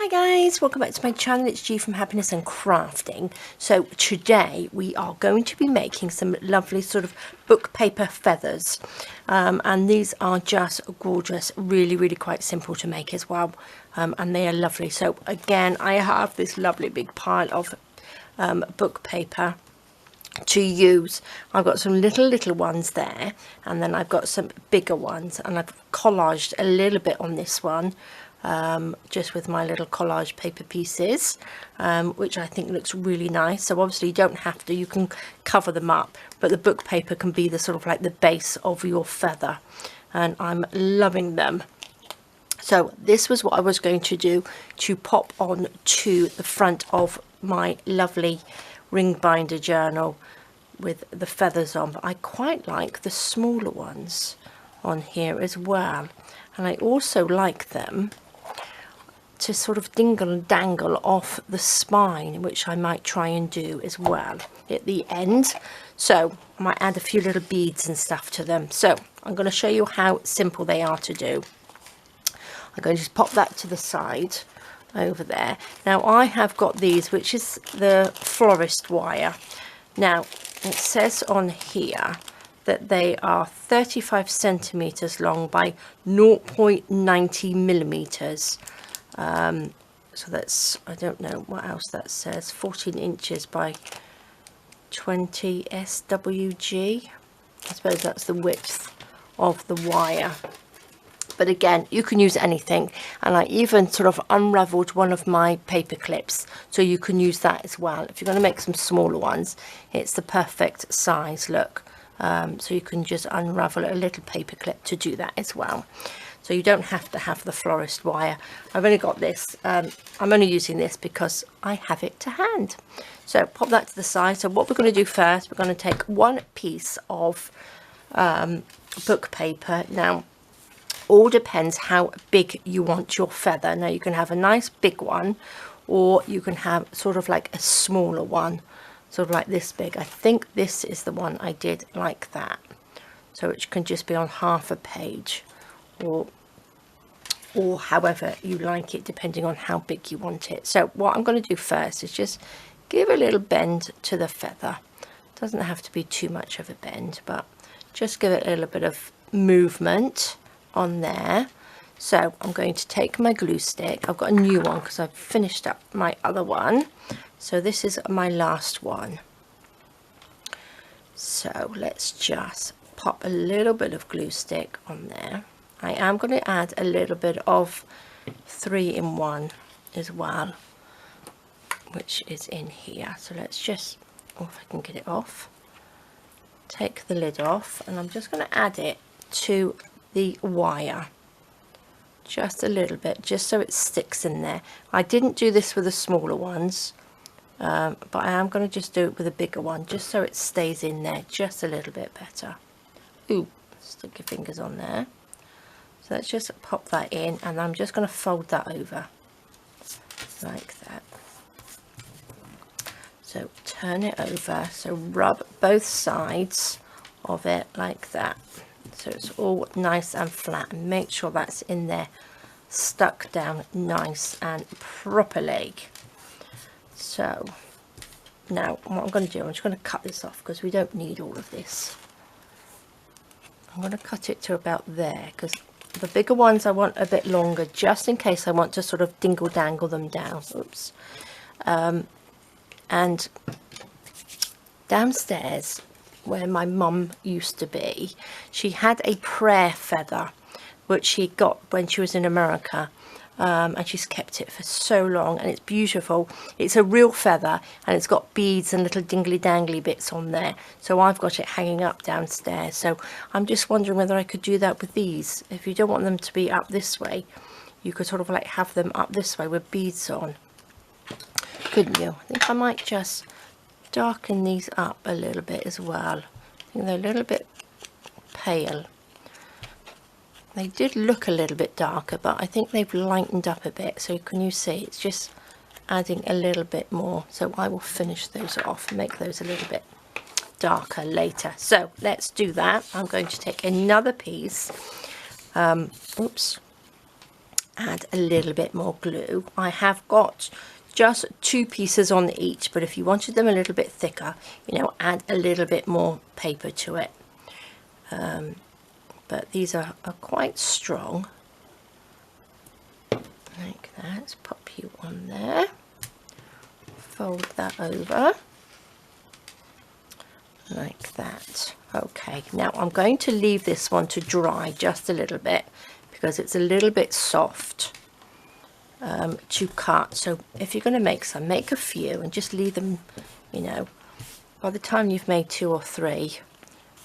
Hi guys, welcome back to my channel. It's G from Happiness and Crafting. So today we are going to be making some lovely sort of book paper feathers, and these are just gorgeous, really quite simple to make as well, and they are lovely. So again, I have this lovely big pile of book paper to use. I've got some little ones there, and then I've got some bigger ones, and I've collaged a little bit on this one, just with my little collage paper pieces, which I think looks really nice. So obviously you don't have to, you can cover them up, but the book paper can be the sort of like the base of your feather, and I'm loving them. So this was what I was going to do to pop on to the front of my lovely ring binder journal with the feathers on, but I quite like the smaller ones on here as well, and I also like them to sort of dingle and dangle off the spine, which I might try and do as well at the end. So I might add a few little beads and stuff to them. So I'm going to show you how simple they are to do. I'm going to just pop that to the side over there. Now I have got these, which is the florist wire. Now it says on here that they are 35 centimeters long by 0.90 millimeters. So that's, I don't know what else that says, 14 inches by 20 swg. I suppose that's the width of the wire. But again, you can use anything, and I even sort of unraveled one of my paper clips, so you can use that as well. If you're going to make some smaller ones, it's the perfect size, look. So you can just unravel a little paper clip to do that as well. So you don't have to have the florist wire. I've only got this, I'm only using this because I have it to hand. So pop that to the side. So what we're going to do first, we're going to take one piece of book paper. Now, all depends how big you want your feather. Now you can have a nice big one, or you can have sort of like a smaller one, sort of like this big. I think this is the one I did like that. So it can just be on half a page, or however you like it, depending on how big you want it. So what I'm going to do first is just give a little bend to the feather. It doesn't have to be too much of a bend, but just give it a little bit of movement on there. So I'm going to take my glue stick. I've got a new one because I've finished up my other one. So this is my last one. So let's just pop a little bit of glue stick on there. I am going to add a little bit of 3-in-1 as well, which is in here. So let's just, oh, if I can get it off, take the lid off, and I'm just going to add it to the wire just a little bit, just so it sticks in there. I didn't do this with the smaller ones, but I am going to just do it with a bigger one, just so it stays in there just a little bit better. Ooh, stick your fingers on there. So let's just pop that in, and I'm just going to fold that over like that. So turn it over, so rub both sides of it like that, so it's all nice and flat, and make sure that's in there, stuck down nice and properly. So now what I'm going to do, I'm just going to cut this off because we don't need all of this. I'm going to cut it to about there, because the bigger ones I want a bit longer, just in case I want to sort of dingle dangle them down. Oops. And downstairs where my mum used to be, she had a prayer feather which she got when she was in America, and she's kept it for so long, and it's beautiful. It's a real feather, and it's got beads and little dingly dangly bits on there. So I've got it hanging up downstairs. So I'm just wondering whether I could do that with these. If you don't want them to be up this way, you could sort of like have them up this way with beads on, couldn't you? I think I might just darken these up a little bit as well. I think they're a little bit pale. They did look a little bit darker, but I think they've lightened up a bit. So can you see, it's just adding a little bit more. So I will finish those off and make those a little bit darker later. So let's do that. I'm going to take another piece, oops, add a little bit more glue. I have got just 2 pieces on each, but if you wanted them a little bit thicker, you know, add a little bit more paper to it. But these are quite strong. Like that. Let's pop you on there. Fold that over. Like that. Okay, now I'm going to leave this one to dry just a little bit because it's a little bit soft to cut. So if you're going to make some, make a few and just leave them, you know, by the time you've made 2 or 3,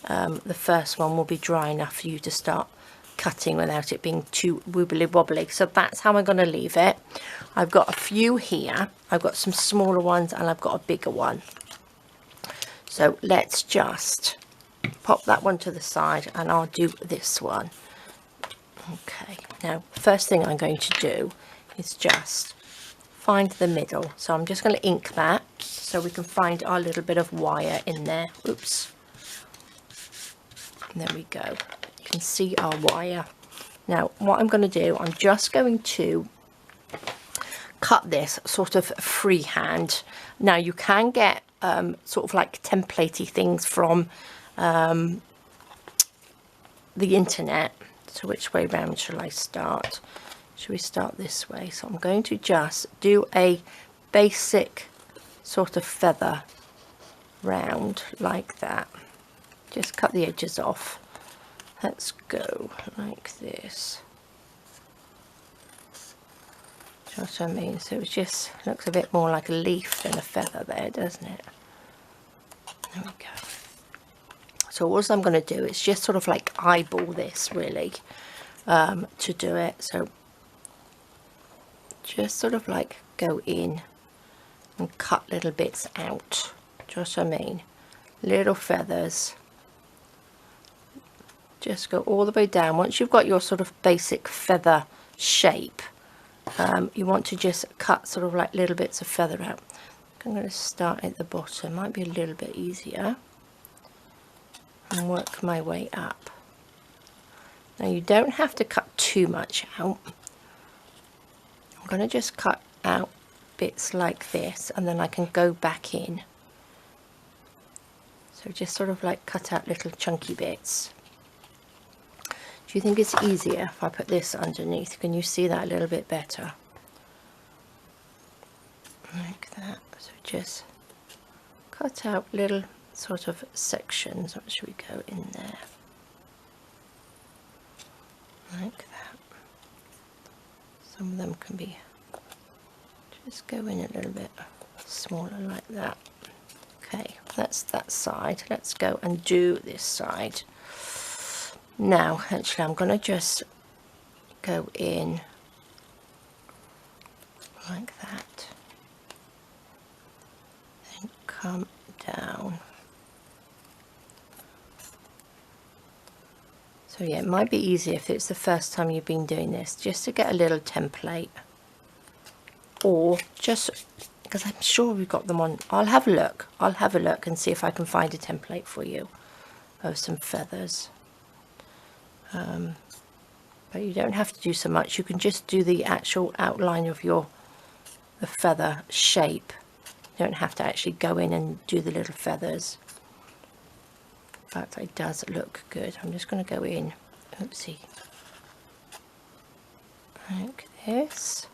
the first one will be dry enough for you to start cutting without it being too wobbly wobbly. So that's how I'm going to leave it. I've got a few here. I've got some smaller ones and I've got a bigger one. So let's just pop that one to the side and I'll do this one. Okay, now first thing I'm going to do is just find the middle. So I'm just going to ink that so we can find our little bit of wire in there. Oops. There we go. You can see our wire. Now what I'm going to do, I'm just going to cut this sort of freehand. Now you can get sort of like templatey things from the internet. So which way round shall I start? Should we start this way? So I'm going to just do a basic sort of feather round like that. Just cut the edges off. Let's go like this. Do you know what I mean? So it just looks a bit more like a leaf than a feather there, doesn't it? There we go. So all I'm going to do is just sort of like eyeball this really to do it. So just sort of like go in and cut little bits out. Do you know what I mean? Little feathers. Just go all the way down. Once you've got your sort of basic feather shape, you want to just cut sort of like little bits of feather out. I'm going to start at the bottom. Might be a little bit easier. And work my way up. Now you don't have to cut too much out. I'm going to just cut out bits like this and then I can go back in. So just sort of like cut out little chunky bits. Do you think it's easier if I put this underneath? Can you see that a little bit better? Like that. So just cut out little sort of sections. What should we go in there? Like that. Some of them can be, just go in a little bit smaller like that. Okay, that's that side. Let's go and do this side. Now, actually, I'm going to just go in like that. Then come down. So yeah, it might be easier if it's the first time you've been doing this, just to get a little template. Or just, because I'm sure we've got them on, I'll have a look. I'll have a look and see if I can find a template for you of some feathers. But you don't have to do so much. You can just do the actual outline of the feather shape. You don't have to actually go in and do the little feathers. But it does look good. I'm just going to go in, oopsie, like this.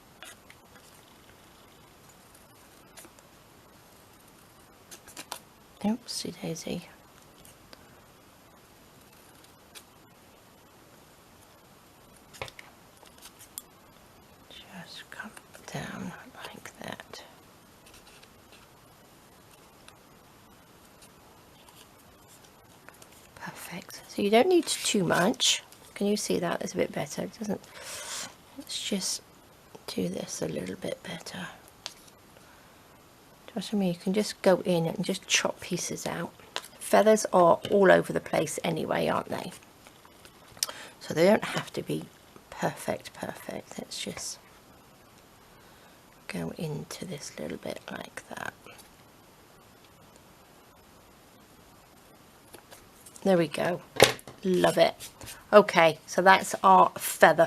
Oopsie daisy. Just come down like that. Perfect. So you don't need too much. Can you see that? It's a bit better. It doesn't. Let's just do this a little bit better. Do you know what I mean? You can just go in and just chop pieces out. Feathers are all over the place anyway, aren't they? So they don't have to be perfect. Let's just go into this little bit like that. There we go. Love it. Okay, so that's our feather.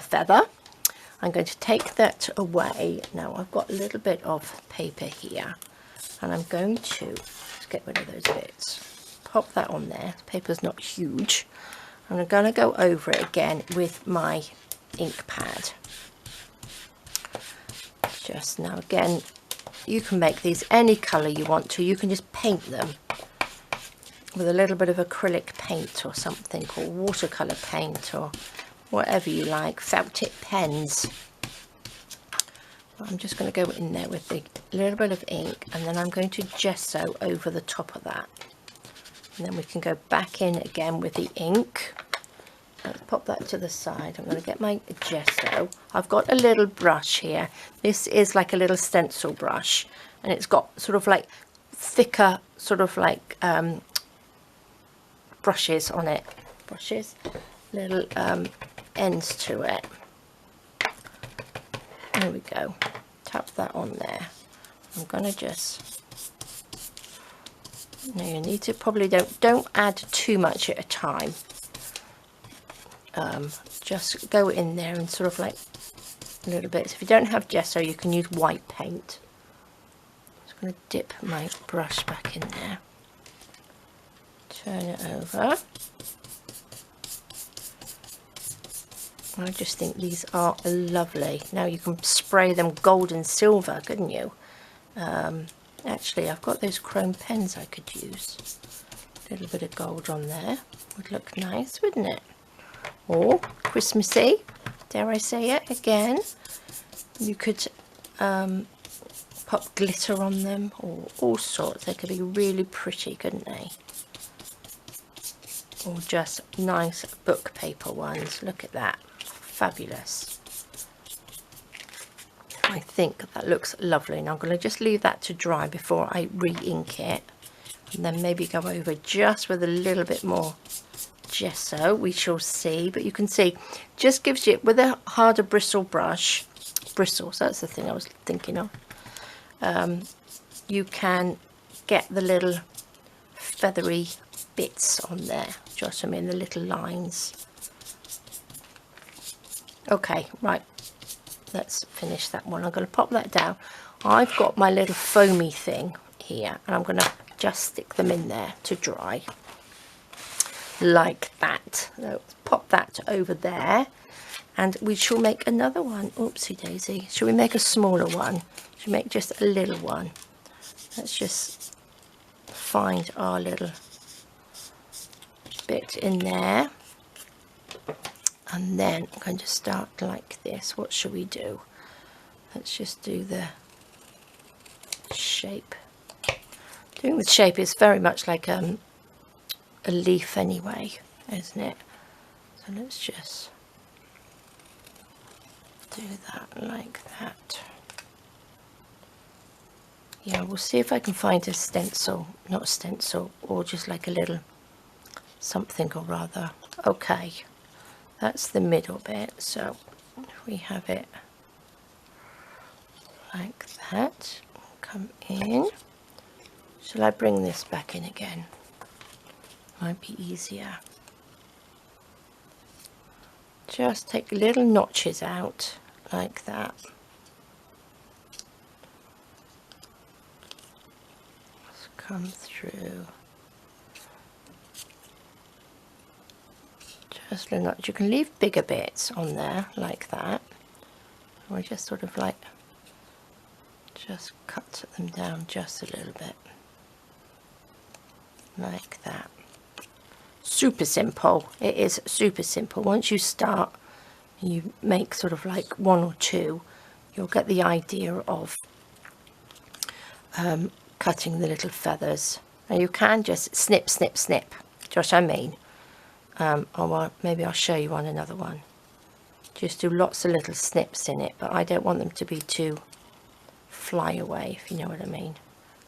I'm going to take that away. Now I've got a little bit of paper here, and I'm going to let's get rid of those bits. Pop that on there. The paper's not huge. And I'm going to go over it again with my ink pad. Just now, again, you can make these any colour you want to. You can just paint them with a little bit of acrylic paint or something, or watercolour paint, or whatever you like, felt tip pens. I'm just going to go in there with a little bit of ink, and then I'm going to gesso over the top of that. And then we can go back in again with the ink. Let's pop that to the side. I'm going to get my gesso. I've got a little brush here. This is like a little stencil brush, and it's got sort of like thicker sort of like brushes on it. Little ends to it. There we go. Tap that on there. I'm going to just... Now you need to probably don't add too much at a time. Just go in there and sort of like little bits. If you don't have gesso, you can use white paint. I'm just going to dip my brush back in there. Turn it over. I just think these are lovely. Now you can spray them gold and silver, couldn't you? Actually, I've got those chrome pens I could use. A little bit of gold on there would look nice, wouldn't it? Or Christmassy, dare I say it again. You could pop glitter on them, or all sorts. They could be really pretty, couldn't they? Or just nice book paper ones. Look at that. Fabulous. I think that looks lovely. Now I'm going to just leave that to dry before I re-ink it, and then maybe go over just with a little bit more gesso. We shall see, but you can see just gives you, with a harder bristle brush, bristles, that's the thing I was thinking of, you can get the little feathery bits on there. Just I mean the little lines. Okay, right, let's finish that one. I'm going to pop that down. I've got my little foamy thing here, and I'm going to just stick them in there to dry like that. So pop that over there, and we shall make another one. Oopsie daisy. Shall we make a smaller one? Shall we make just a little one? Let's just find our little bit in there, and then I'm going to start like this. What shall we do? Let's just do the shape. Doing the shape is very much like a leaf anyway, isn't it? So let's just do that like that. Yeah, we'll see if I can find a stencil, not a stencil, or just like a little something or rather. Okay, that's the middle bit. So if we have it like that, come in. Shall I bring this back in again? Might be easier. Just take little notches out like that. Let's come through. Just little notch. You can leave bigger bits on there like that. Or just sort of like just cut them down just a little bit. Like that. Super simple. It is super simple. Once you start, you make sort of like one or two, you'll get the idea of cutting the little feathers. Now you can just snip, snip, snip. Do you know what I mean? Or maybe I'll show you on another one. Just do lots of little snips in it, but I don't want them to be too fly away, if you know what I mean.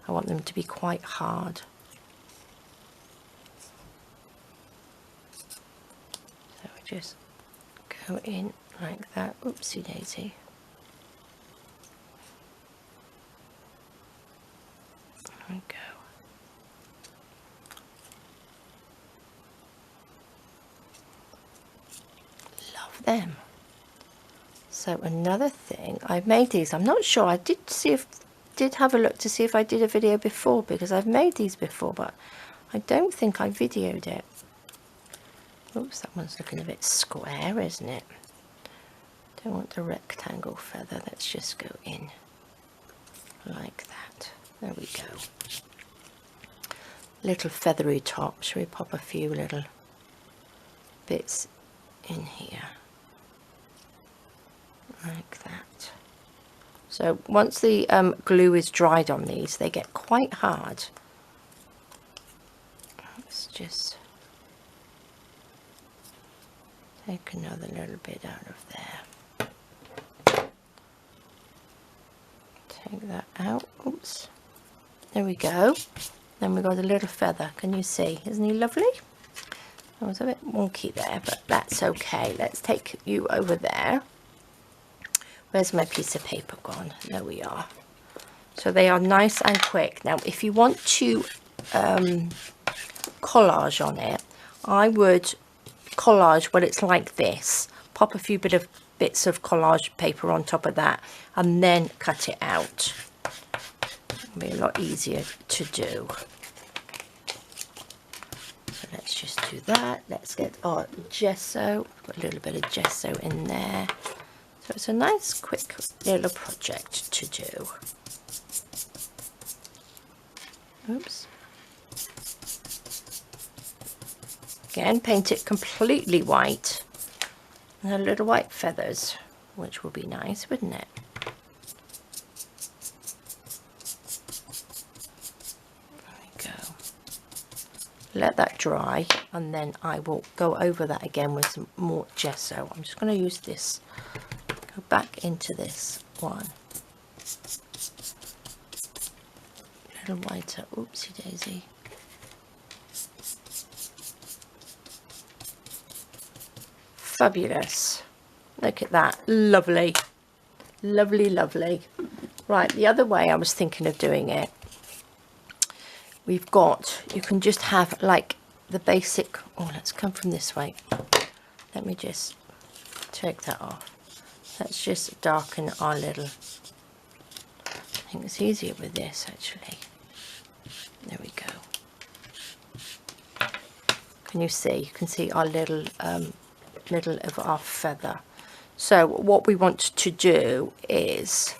I want them to be quite hard. So we just go in like that. Oopsie daisy. There we go. Love them. So another thing, I've made these, I'm not sure, I did have a look to see if I did a video before, because I've made these before, but I don't think I videoed it. Oops, that one's looking a bit square, isn't it? Don't want the rectangle feather, let's just go in like that. There we go. Little feathery top. Shall we pop a few little bits in here like that? So once the glue is dried on these, they get quite hard. Let's just take another little bit out of there. Take that out. Oops. There we go. Then we've got a little feather. Can you see? Isn't he lovely? I was a bit wonky there, but that's okay. Let's take you over there. Where's my piece of paper gone? There we are. So they are nice and quick. Now, if you want to collage on it, I would collage when it's like this. Pop a few bits of collage paper on top of that and then cut it out. It'll be a lot easier to do. So let's just do that. Let's get our gesso. Put a little bit of gesso in there. So it's a nice quick little project to do. Oops. Again, paint it completely white. And a little white feathers, which will be nice, wouldn't it? Let that dry, and then I will go over that again with some more gesso. I'm just going to use this, go back into this one. A little whiter, oopsie daisy. Fabulous. Look at that, lovely. Lovely, lovely. Right, the other way I was thinking of doing it, we've got, you can just have like the basic, oh, let's come from this way. Let me just take that off. Let's just darken our little, I think it's easier with this actually. There we go. Can you see? You can see our little, little of our feather. So what we want to do is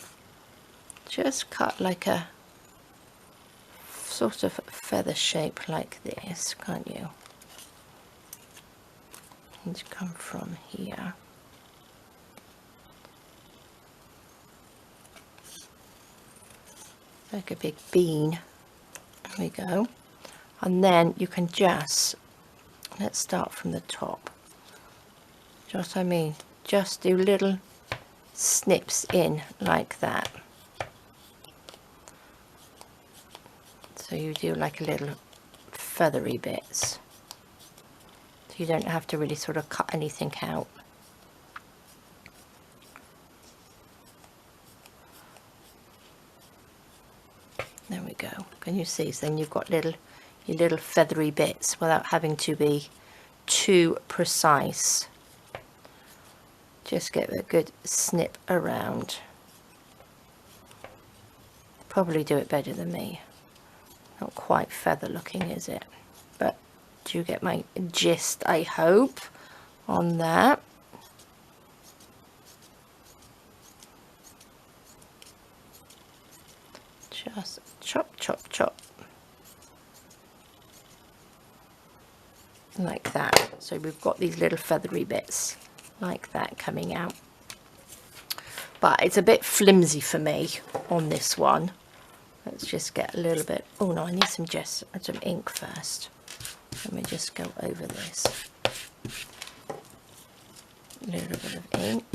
just cut like a sort of feather shape like this, can't you? And come from here. Like a big bean. There we go. And then you can just, let's start from the top. Just, I mean, just do little snips in like that. So you do like a little feathery bits. So you don't have to really sort of cut anything out. There we go. Can you see? So then you've got your little feathery bits without having to be too precise. Just get a good snip around. Probably do it better than me. Not quite feather looking, is it? But do you get my gist, I hope, on that? Just chop, chop, chop. Like that. So we've got these little feathery bits like that coming out. But it's a bit flimsy for me on this one. Let's just get a little bit, oh no, I need some ink first. Let me just go over this. A little bit of ink.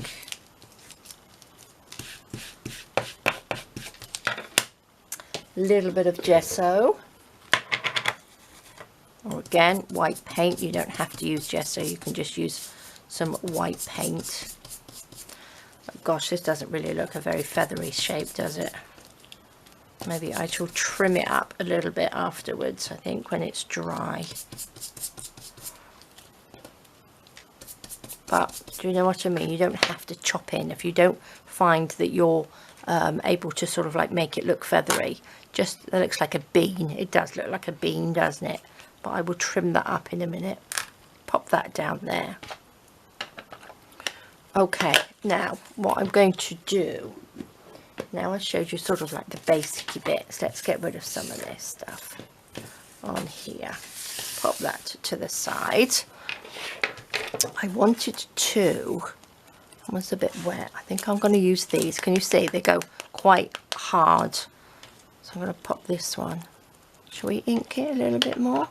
A little bit of gesso. Or again, white paint. You don't have to use gesso, you can just use some white paint. Oh, gosh, this doesn't really look a very feathery shape, does it? Maybe I shall trim it up a little bit afterwards, I think, when it's dry. but do you know what I mean? You don't have to chop in if you don't find that you're able to sort of like make it look feathery. Just, it looks like a bean. It does look like a bean, doesn't it? But I will trim that up in a minute. Pop that down there. Okay, now what I'm going to do, now I showed you sort of like the basic bits. Let's get rid of some of this stuff on here. Pop that to the side. I wanted to, it was a bit wet. I think I'm going to use these. Can you see they go quite hard? So I'm going to pop this one. Shall we ink it a little bit more?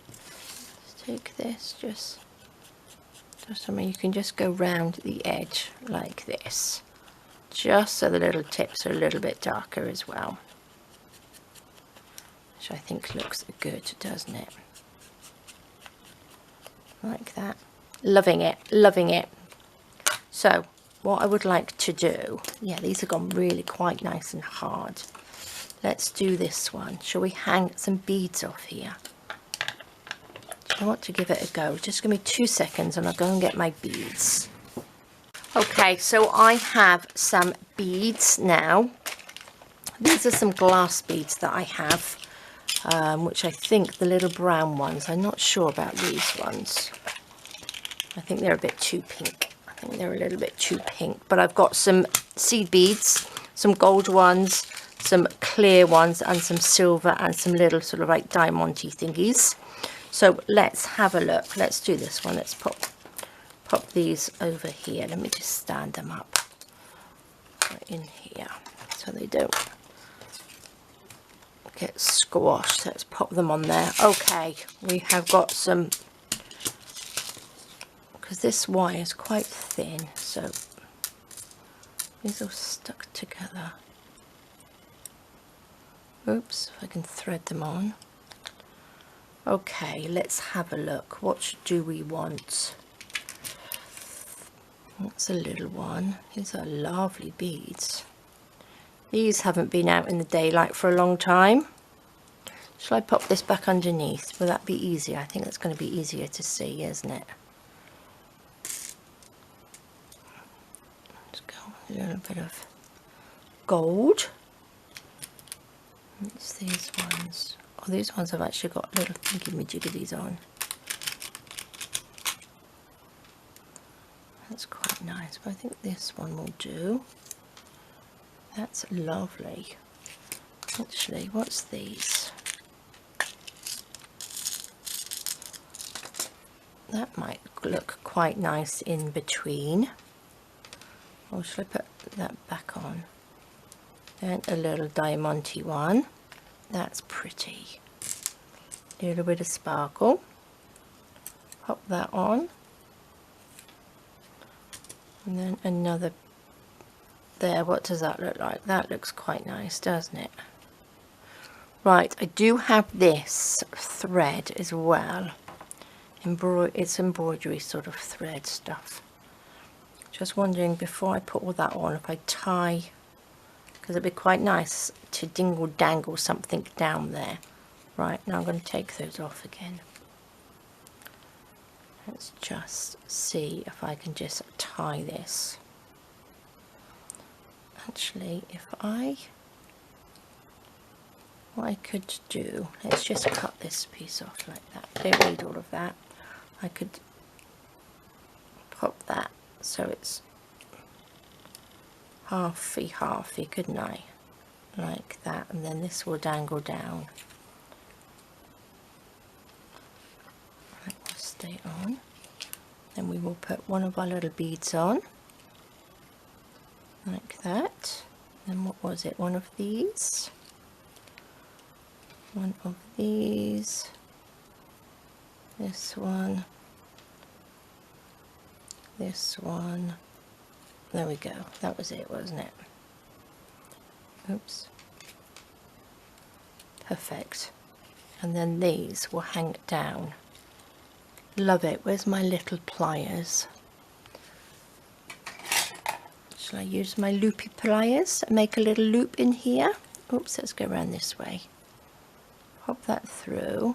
Let's take this, just something you can just go round the edge like this, just so the little tips are a little bit darker as well, which I think looks good, doesn't it? Like that. Loving it, loving it. So what I would like to do, yeah, these have gone really quite nice and hard. Let's do this one. Shall we hang some beads off here? I want to give it a go. Just give me 2 seconds and I'll go and get my beads. Okay, so I have some beads now. These are some glass beads that I have, which I think the little brown ones, I'm not sure about these ones. I think they're a bit too pink. I think they're a little bit too pink. But I've got some seed beads, some gold ones, some clear ones, and some silver, and some little sort of like diamond-y thingies. So let's have a look. Let's do this one. Let's pop these over here. Let me just stand them up right in here so they don't get squashed. Let's pop them on there. Okay, we have got some, because this wire is quite thin, so these are stuck together. Oops, if I can thread them on. Okay, let's have a look. What do we want? That's a little one. These are lovely beads. These haven't been out in the daylight for a long time. Shall I pop this back underneath? Will that be easier? I think that's going to be easier to see, isn't it? Let's go a little bit of gold. It's these ones. Oh, these ones have actually got little thingy-majiggies on. That's quite nice, but I think this one will do. That's lovely. Actually, what's these? That might look quite nice in between. Or should I put that back on? And a little diamond-y one. That's pretty. A little bit of sparkle. Pop that on. And then another there. What does that look like? That looks quite nice, doesn't it? Right, I do have this thread as well. It's embroidery sort of thread stuff. Just wondering, before I put all that on, if I tie, because it'd be quite nice to dingle dangle something down there. Right, now I'm going to take those off again. Let's just see if I can just tie this. Actually, what I could do, let's just cut this piece off like that. I don't need all of that. I could pop that so it's halfy, couldn't I? Like that, and then this will dangle down. That will stay on. Then we will put one of our little beads on, like that. Then what was it? One of these. One of these. This one. This one. There we go. That was it, wasn't it? Oops. Perfect. And then these will hang it down. Love it. Where's my little pliers? Shall I use my loopy pliers and make a little loop in here? Oops, let's go around this way. Pop that through.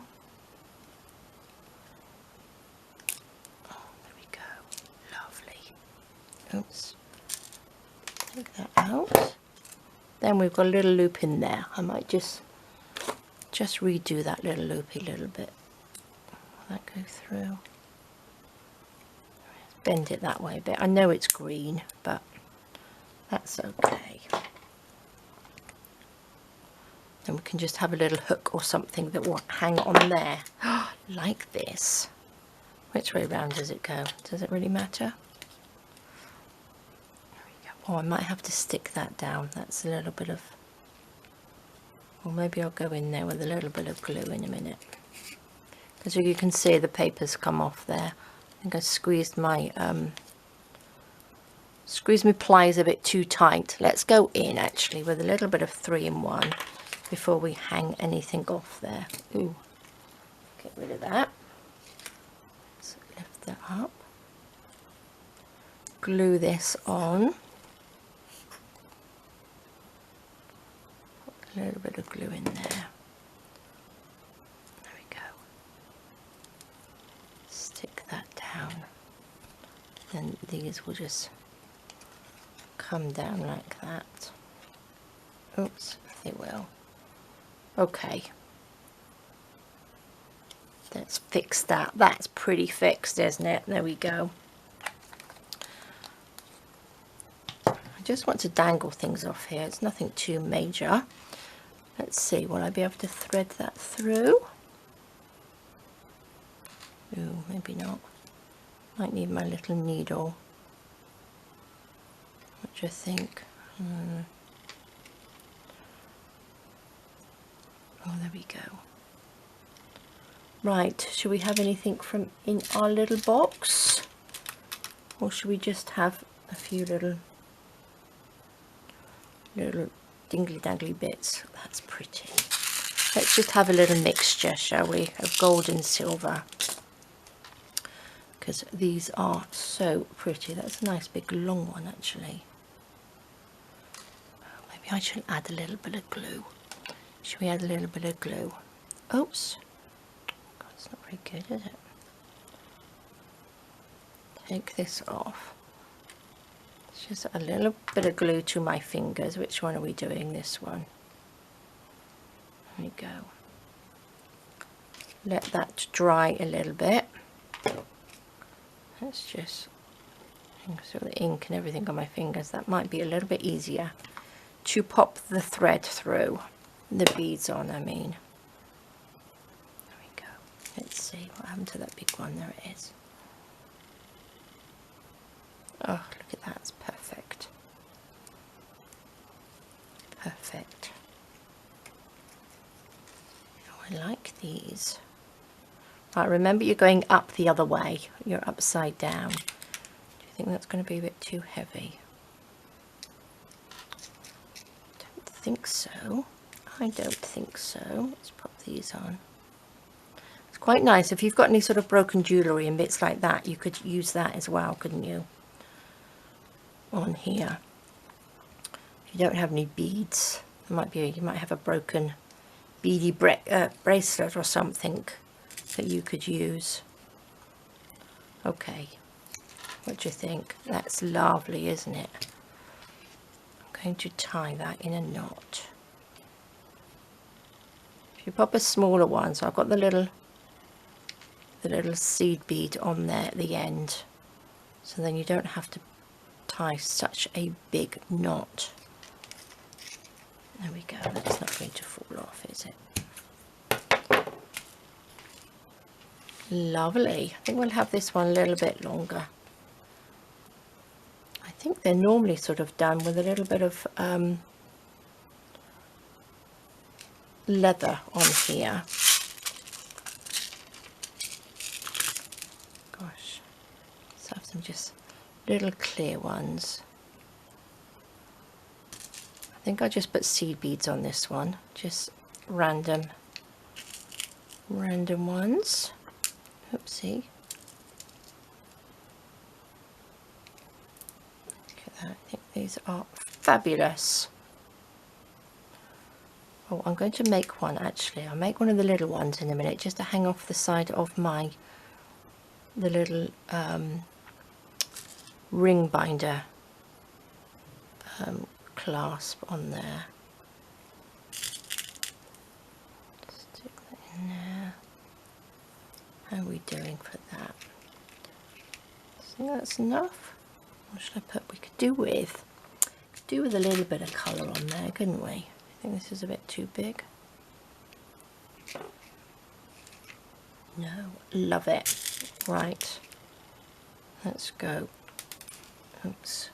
then we've got a little loop in there. I might just redo that little loopy little bit. Will that go through? Bend it that way a bit. I know it's green, but that's okay. Then we can just have a little hook or something that will hang on there. Like this. Which way round does it go? Does it really matter? There we go. Oh, I might have to stick that down. That's a little bit of... Or maybe I'll go in there with a little bit of glue in a minute. Because you can see the paper's come off there. I think I squeezed my pliers a bit too tight. Let's go in actually with a little bit of 3-in-1 before we hang anything off there. Ooh, get rid of that. Let's lift that up. Glue this on. Put a little bit of glue in there. There we go. Stick that down. Then these will just come down like that. Oops, they will. Okay, let's fix that. That's pretty fixed, isn't it? There we go. I just want to dangle things off here. It's nothing too major. Let's see, will I be able to thread that through? Ooh, maybe not. Might need my little needle. What do you think? Oh, there we go. Right, should we have anything from in our little box? Or should we just have a few little dingly dangly bits? That's pretty. Let's just have a little mixture, shall we, of gold and silver. Because these are so pretty. That's a nice big long one actually. Maybe I should add a little bit of glue. Should we add a little bit of glue? Oops. God, it's not very good, is it? Take this off. It's just a little bit of glue to my fingers. Which one are we doing? This one. There we go. Let that dry a little bit. Let's just so the ink and everything on my fingers. That might be a little bit easier to pop the thread through. The beads on, I mean. There we go. Let's see what happened to that big one. There it is. Oh, look at that. It's perfect. Perfect. Oh, I like these. Right, remember you're going up the other way. You're upside down. Do you think that's going to be a bit too heavy? Don't think so. I don't think so. Let's pop these on. It's quite nice. If you've got any sort of broken jewellery and bits like that, you could use that as well, couldn't you? On here. If you don't have any beads, there might be you might have a broken beady bracelet or something that you could use. Okay. What do you think? That's lovely, isn't it? I'm going to tie that in a knot. You pop a smaller one, so I've got the little seed bead on there at the end, so then you don't have to tie such a big knot. There we go. That's not going to fall off, is it? Lovely. I think we'll have this one a little bit longer. I think they're normally sort of done with a little bit of leather on here. Gosh, let's have some just little clear ones. I think I just put seed beads on this one, just random ones. Oopsie. Look at that. I think these are fabulous. Oh, I'm going to make one actually. I'll make one of the little ones in a minute, just to hang off the side of the little ring binder clasp on there. How are we doing for that? I think that's enough. What should I put? We could do with a little bit of colour on there, couldn't we? I think this is a bit too big. No, love it. Right, let's go. Oops.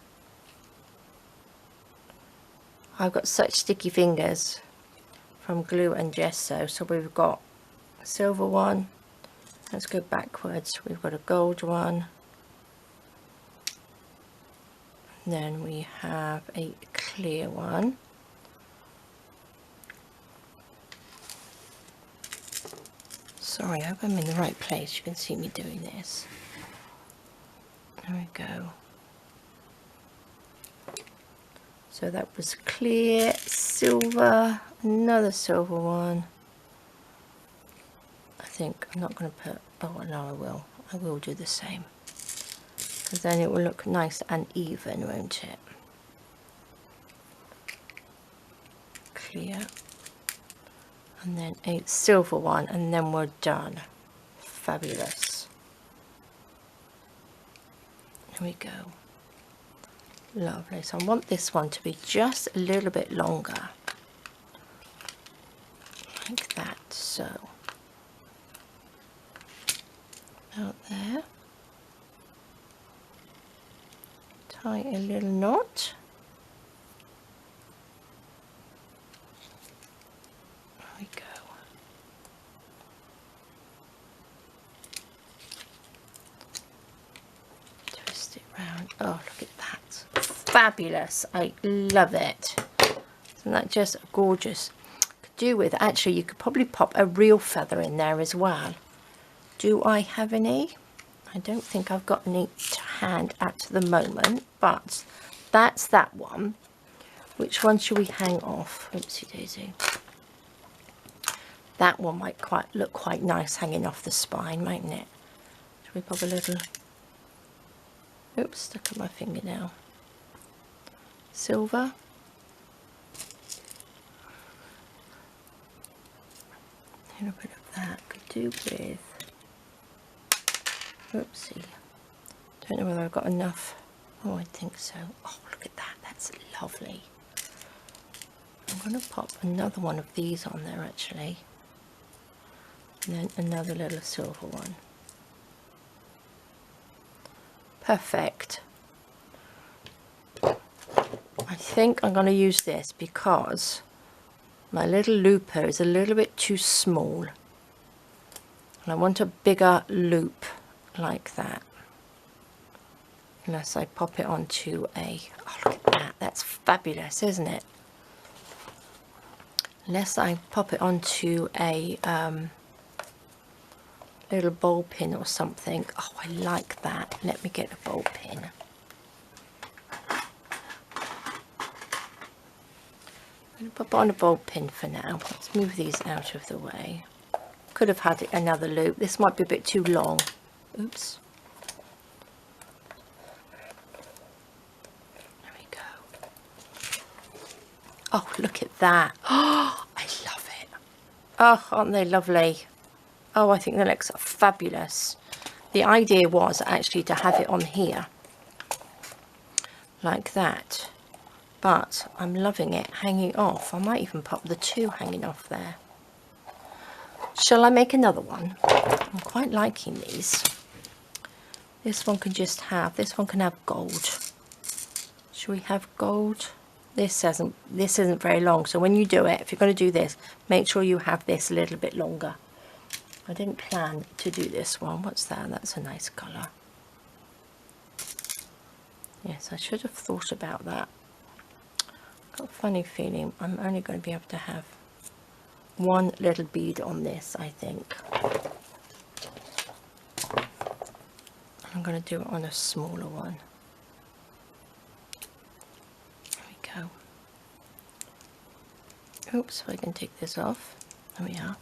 I've got such sticky fingers from glue and gesso. So we've got a silver one. Let's go backwards. We've got a gold one. And then we have a clear one. Sorry, I hope I'm in the right place. You can see me doing this. There we go. So that was clear, silver, another silver one. I think I'm not going to put, oh no, I will do the same. Because then it will look nice and even, won't it? Clear. And then a silver one, and then we're done. Fabulous. Here we go. Lovely. So I want this one to be just a little bit longer. Like that, so. Out there. Tie a little knot. There we go. Twist it round. Oh, look at that. Fabulous. I love it. Isn't that just gorgeous? Could do with, actually, you could probably pop a real feather in there as well. Do I have any? I don't think I've got any to hand at the moment, but that's that one. Which one should we hang off? Oopsie daisy. That one might look quite nice hanging off the spine, mightn't it? Should we pop a little... Oops, stuck on my finger now. Silver. A little bit of that. Could do with... Oopsie. Don't know whether I've got enough. Oh, I think so. Oh, look at that. That's lovely. I'm going to pop another one of these on there, actually. And then another little silver one. Perfect. I think I'm going to use this because my little looper is a little bit too small. And I want a bigger loop like that. Unless I pop it onto a... Oh, look at that. That's fabulous, isn't it? Unless I pop it onto a little ball pin or something. Oh, I like that. Let me get a ball pin. I'm going to pop on a ball pin for now. Let's move these out of the way. Could have had another loop. This might be a bit too long. Oops. There we go. Oh, look at that. Oh, I love it. Oh, aren't they lovely? Oh, I think that looks fabulous. The idea was actually to have it on here. Like that. But I'm loving it hanging off. I might even pop the two hanging off there. Shall I make another one? I'm quite liking these. This one can just have, this one can have gold. Should we have gold? This isn't very long, so when you do it, if you're going to do this, make sure you have this a little bit longer. I didn't plan to do this one. What's that? That's a nice colour. Yes, I should have thought about that. Got a funny feeling I'm only going to be able to have one little bead on this, I think. I'm going to do it on a smaller one. There we go. Oops, if I can take this off. There we are.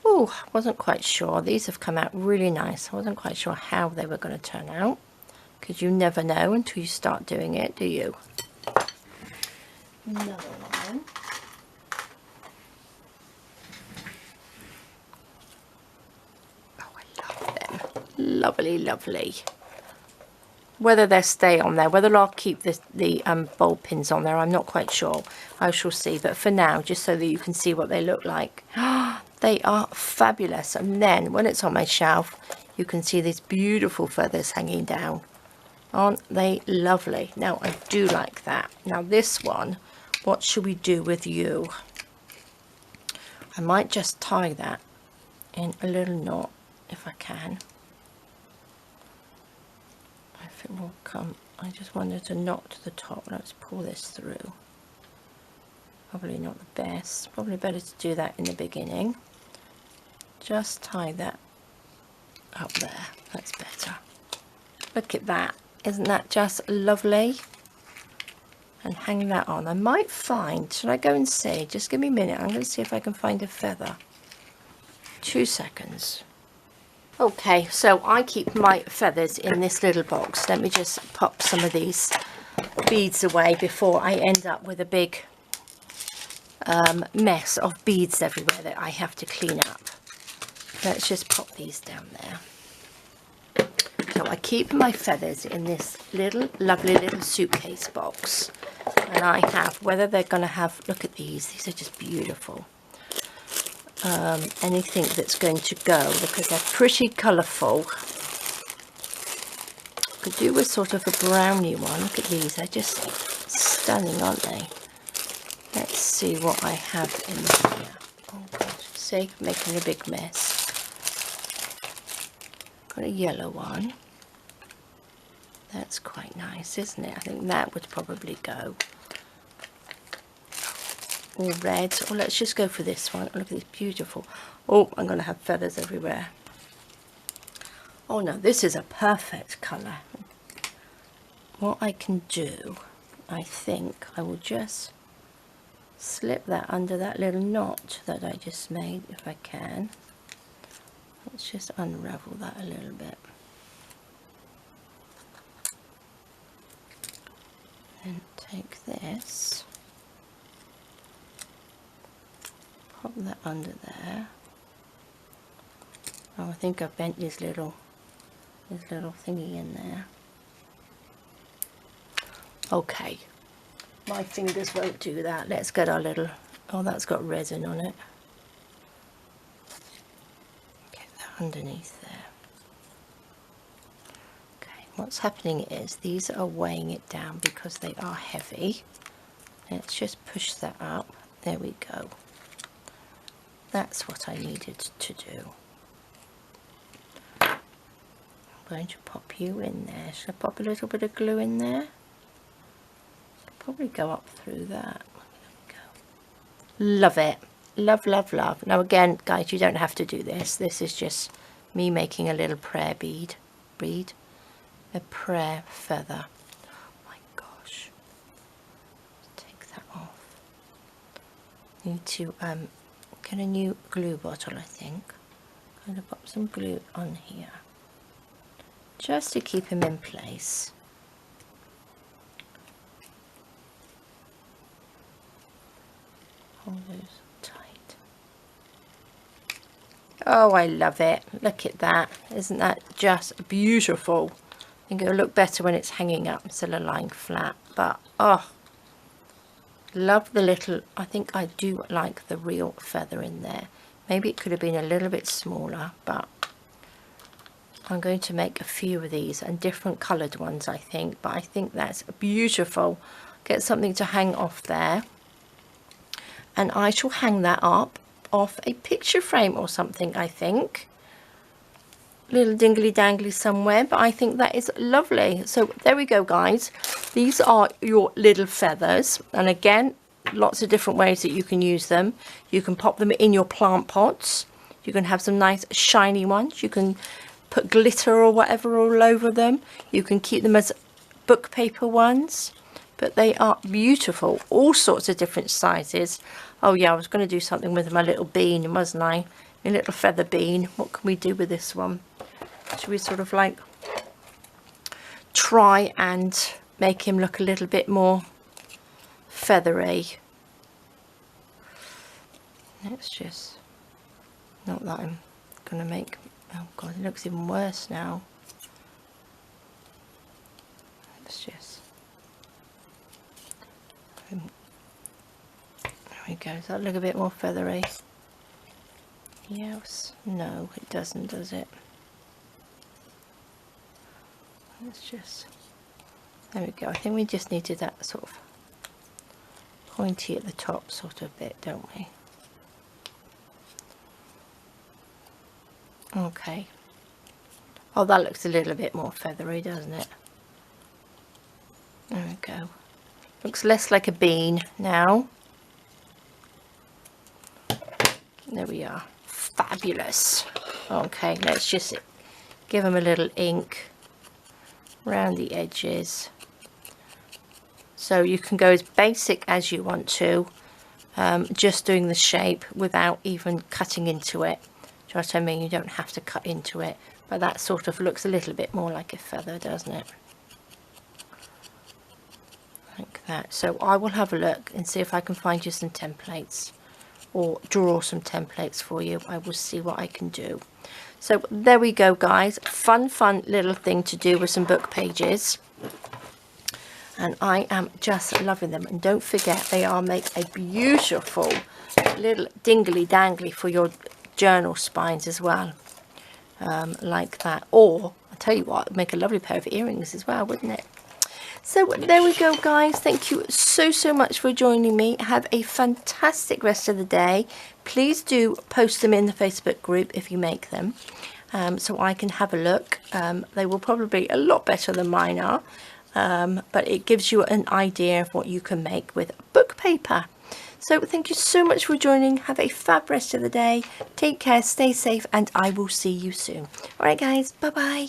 Oh, wasn't quite sure. These have come out really nice. I wasn't quite sure how they were going to turn out, because you never know until you start doing it, do you? Another one. lovely, lovely. Whether they'll stay on there, whether I'll keep the bulb pins on there, I'm not quite sure. I shall see. But for now, just so that you can see what they look like, they are fabulous. And then when it's on my shelf, you can see these beautiful feathers hanging down. Aren't they lovely? Now, I do like that. Now, this one, what should we do with you? I might just tie that in a little knot if I can. If it will come. I just wanted a knot to the top. Let's pull this through. Probably not the best. Probably better to do that in the beginning. Just tie that up there. That's better. Look at that. Isn't that just lovely? And hang that on. I might find, should I go and see? Just give me a minute. I'm going to see if I can find a feather. 2 seconds. Okay, so I keep my feathers in this little box. Let me just pop some of these beads away before I end up with a big mess of beads everywhere that I have to clean up. Let's just pop these down there. So I keep my feathers in this little lovely little suitcase box, and I have, whether they're going to have, look at these are just beautiful. Anything that's going to go, because they're pretty colourful. Could do with sort of a brownie one. Look at these, they're just stunning, aren't they? Let's see what I have in here. Oh gosh, see, making a big mess. Got a yellow one. That's quite nice, isn't it? I think that would probably go. All red. Oh, let's just go for this one. Oh, look at this, beautiful. Oh, I'm going to have feathers everywhere. Oh no, this is a perfect colour. What I can do, I think I will just slip that under that little knot that I just made, if I can. Let's just unravel that a little bit. And take this. Pop that under there. Oh, I think I've bent this little thingy in there. Okay, my fingers won't do that. Let's get our little, oh, that's got resin on it. Get that underneath there. Okay, what's happening is these are weighing it down because they are heavy. Let's just push that up. There we go. That's what I needed to do. I'm going to pop you in there. Should I pop a little bit of glue in there? Probably go up through that. There we go. Love it. Love, love, love. Now again, guys, you don't have to do this. This is just me making a little prayer bead. A prayer feather. Oh my gosh. Take that off. Need to get a new glue bottle, I think. I'm going to pop some glue on here just to keep him in place. Hold those tight. Oh, I love it. Look at that. Isn't that just beautiful? I think it'll look better when it's hanging up instead of lying flat. But, oh, love the little, I think I do like the real feather in there. Maybe it could have been a little bit smaller, but I'm going to make a few of these and different coloured ones, I think. But I think that's beautiful. Get something to hang off there. And I shall hang that up off a picture frame or something, I think. Little dingly dangly somewhere, but I think that is lovely. So there we go, guys. These are your little feathers, and again, lots of different ways that you can use them. You can pop them in your plant pots. You can have some nice shiny ones. You can put glitter or whatever all over them. You can keep them as book paper ones, but they are beautiful. All sorts of different sizes. Oh yeah, I was going to do something with my little bean, wasn't I? My little feather bean. What can we do with this one? Should we sort of like try and make him look a little bit more feathery? Let's just, not that I'm going to make, oh god, it looks even worse now. we go. Does that look a bit more feathery? Yes. No, it doesn't, does it? Let's just... There we go. I think we just needed that sort of pointy at the top sort of bit, don't we? Okay. Oh, that looks a little bit more feathery, doesn't it? There we go. Looks less like a bean now. There we are. Fabulous. Okay, let's just give them a little ink around the edges. So you can go as basic as you want to, just doing the shape without even cutting into it. Do you know what I mean? You don't have to cut into it, but that sort of looks a little bit more like a feather, doesn't it? Like that. So I will have a look and see if I can find you some templates, or draw some templates for you. I will see what I can do. So there we go, guys. Fun little thing to do with some book pages. And I am just loving them. And don't forget, they are make a beautiful little dingly dangly for your journal spines as well, like that. Or I'll tell you what, make a lovely pair of earrings as well, wouldn't it? So there we go, guys. Thank you so much for joining me. Have a fantastic rest of the day. Please do post them in the Facebook group if you make them, so I can have a look. They will probably be a lot better than mine are. But it gives you an idea of what you can make with book paper. So thank you so much for joining. Have a fab rest of the day. Take care, stay safe, and I will see you soon. Alright guys, bye bye.